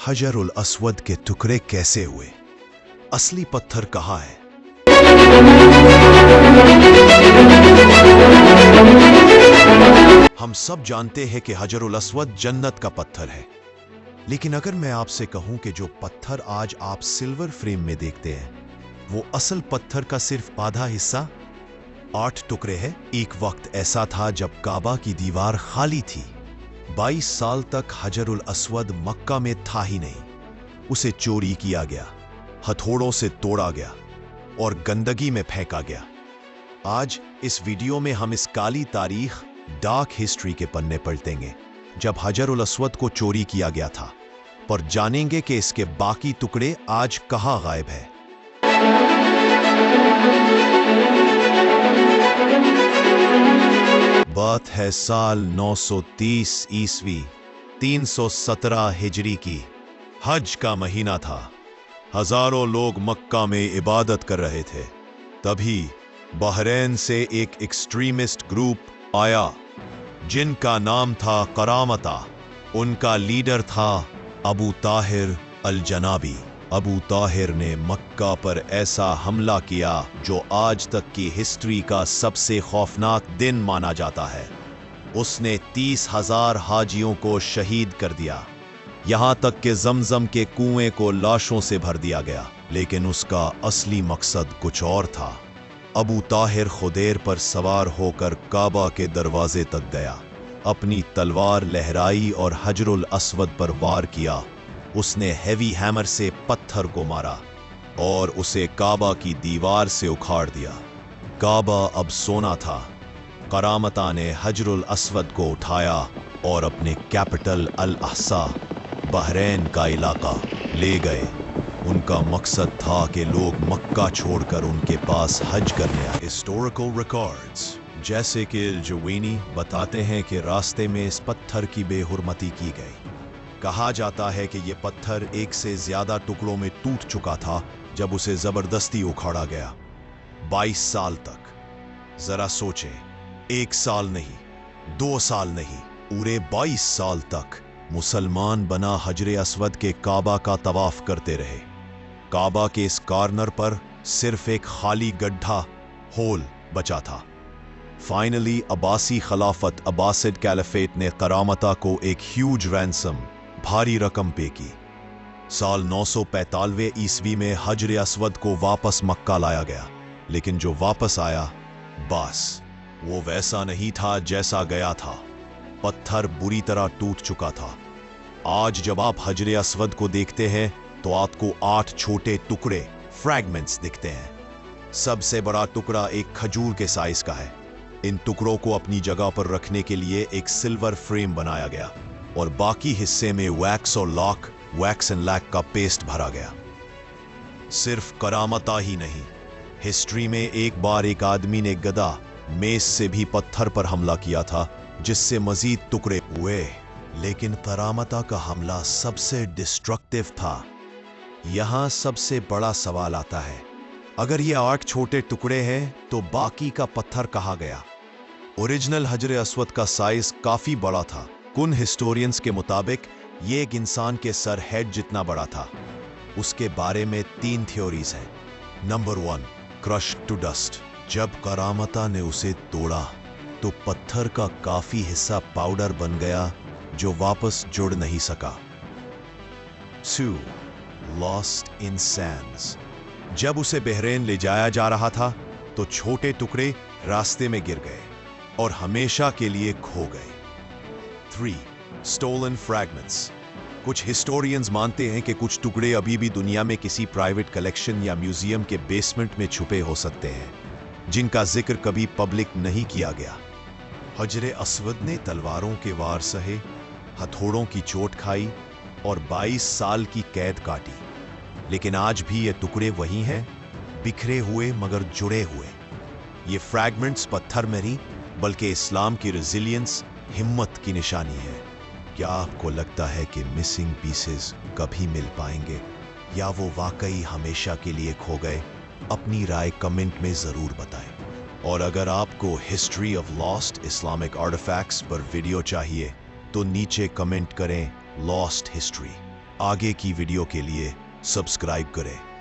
हजरुल Aswad के टुकड़े कैसे हुए? असली पत्थर कहाँ है? हम सब जानते हैं कि हजरुल अस्वद जन्नत का पत्थर है, लेकिन अगर मैं आपसे कहूं कि जो पत्थर आज आप सिल्वर फ्रेम में देखते हैं, वो असल पत्थर का सिर्फ आधा हिस्सा 8 टुकड़े हैं। एक वक्त ऐसा था जब काबा की दीवार खाली थी। 22 साल तक हजरुल अस्वद मक्का में था ही नहीं। उसे चोरी किया गया, हथौड़ों से तोड़ा गया और गंदगी में फेंका गया। आज इस वीडियो में हम इस काली तारीख, डार्क हिस्ट्री के पन्ने पलटेंगे जब हजरुल अस्वद को चोरी किया गया था, पर जानेंगे कि इसके बाकी टुकड़े आज कहां गायब है। बात है साल 930 ईस्वी 317 हिजरी की। हज का महीना था। हजारों लोग मक्का में इबादत कर रहे थे। तभी बहरैन से एक एक्सट्रीमिस्ट ग्रुप आया जिनका नाम था करामता। उनका लीडर था अबू ताहिर अल जनाबी। अबू ताहिर ने मक्का पर ऐसा हमला किया जो आज तक की हिस्ट्री का सबसे खौफनाक दिन माना जाता है। उसने 30,000 हाजियों को शहीद कर दिया, यहां तक कि जमजम के कुएं को लाशों से भर दिया गया। लेकिन उसका असली मकसद कुछ और था। अबू ताहिर खुदेर पर सवार होकर काबा के दरवाजे तक गया, अपनी तलवार लहराई और हजरुल अस्वद पर वार किया। उसने हेवी हैमर से पत्थर को मारा और उसे काबा की दीवार से उखाड़ दिया। काबा अब सोना था। करामता ने हजरुल अस्वद को उठाया और अपने कैपिटल अल अहसा, बहरैन का इलाका ले गए। उनका मकसद था कि लोग मक्का छोड़कर उनके पास हज करने आए। हिस्टोरिकल रिकॉर्ड्स जैसे कि जुवेनी बताते हैं कि रास्ते में इस पत्थर की बेहुरमती की गई। कहा जाता है कि यह पत्थर एक से ज्यादा टुकड़ों में टूट चुका था जब उसे जबरदस्ती उखाड़ा गया। 22 साल तक। जरा सोचें, 1 साल नहीं, 2 साल नहीं, पूरे 22 साल तक मुसलमान बना हजरे अस्वद के काबा का तवाफ करते रहे। काबा के इस कॉर्नर पर सिर्फ एक खाली गड्ढा, होल बचा था। फाइनली अब्बासी खिलाफत, अब्बासिड कैलिफेट ने करामता को एक ह्यूज रैंसम, भारी रकम पे की। साल 945 ईस्वी में हजरे अस्वद को वापस मक्का लाया गया, लेकिन जो वापस आया, बस वो वैसा नहीं था जैसा गया था। पत्थर बुरी तरह टूट चुका था। आज जब आप हजरे अस्वद को देखते हैं तो आपको 8 छोटे टुकड़े, फ्रैगमेंट्स दिखते हैं। सबसे बड़ा टुकड़ा एक खजूर के साइज का है। इन टुकड़ों को अपनी जगह पर रखने के लिए एक सिल्वर फ्रेम बनाया गया और बाकी हिस्से में वैक्स और लॉक, वैक्स एंड लैक का पेस्ट भरा गया। सिर्फ करामता ही नहीं, हिस्ट्री में एक बार एक आदमी ने गदा, मेज से भी पत्थर पर हमला किया था, जिससे मजीद टुकड़े हुए। लेकिन करामता का हमला सबसे डिस्ट्रक्टिव था। यहां सबसे बड़ा सवाल आता है, अगर ये 8 छोटे टुकड़े हैं तो बाकी का पत्थर कहां गया? ओरिजिनल हजरे अस्वद का साइज काफी बड़ा था। कुन हिस्टोरियंस के मुताबिक ये एक इंसान के सर हेड जितना बड़ा था। उसके बारे में 3 थ्योरीज हैं। Number 1, crush to dust. जब करामता ने उसे तोड़ा तो पत्थर का काफी हिस्सा पाउडर बन गया जो वापस जुड़ नहीं सका। 2, लॉस्ट इन सैंड्स। जब उसे बहरैन ले जाया जा रहा था तो छोटे टुकड़े रास्ते में गिर गए और हमेशा के लिए खो गए। 3, स्टोलन फ्रैगमेंट्स। कुछ हिस्टोरियंस मानते हैं कि कुछ टुकड़े अभी भी दुनिया में किसी प्राइवेट कलेक्शन या म्यूजियम के बेसमेंट में छुपे हो सकते हैं, जिनका जिक्र कभी पब्लिक नहीं किया गया। हजरे अस्वद ने तलवारों के वार सहे, हथौड़ों की चोट खाई और 22 साल की कैद काटी, लेकिन आज भी ये टुकड़े वही हैं, बिखरे हुए मगर जुड़े हुए। ये फ्रैगमेंट्स पत्थर में नहीं बल्कि इस्लाम की रेजिलियंस, हिम्मत की निशानी है। क्या आपको लगता है कि मिसिंग पीसेस कभी मिल पाएंगे या वो वाकई हमेशा के लिए खो गए? अपनी राय कमेंट में जरूर बताएं। और अगर आपको history of lost Islamic artifacts पर वीडियो चाहिए तो नीचे कमेंट करें लॉस्ट हिस्ट्री। आगे की वीडियो के लिए सब्सक्राइब करें।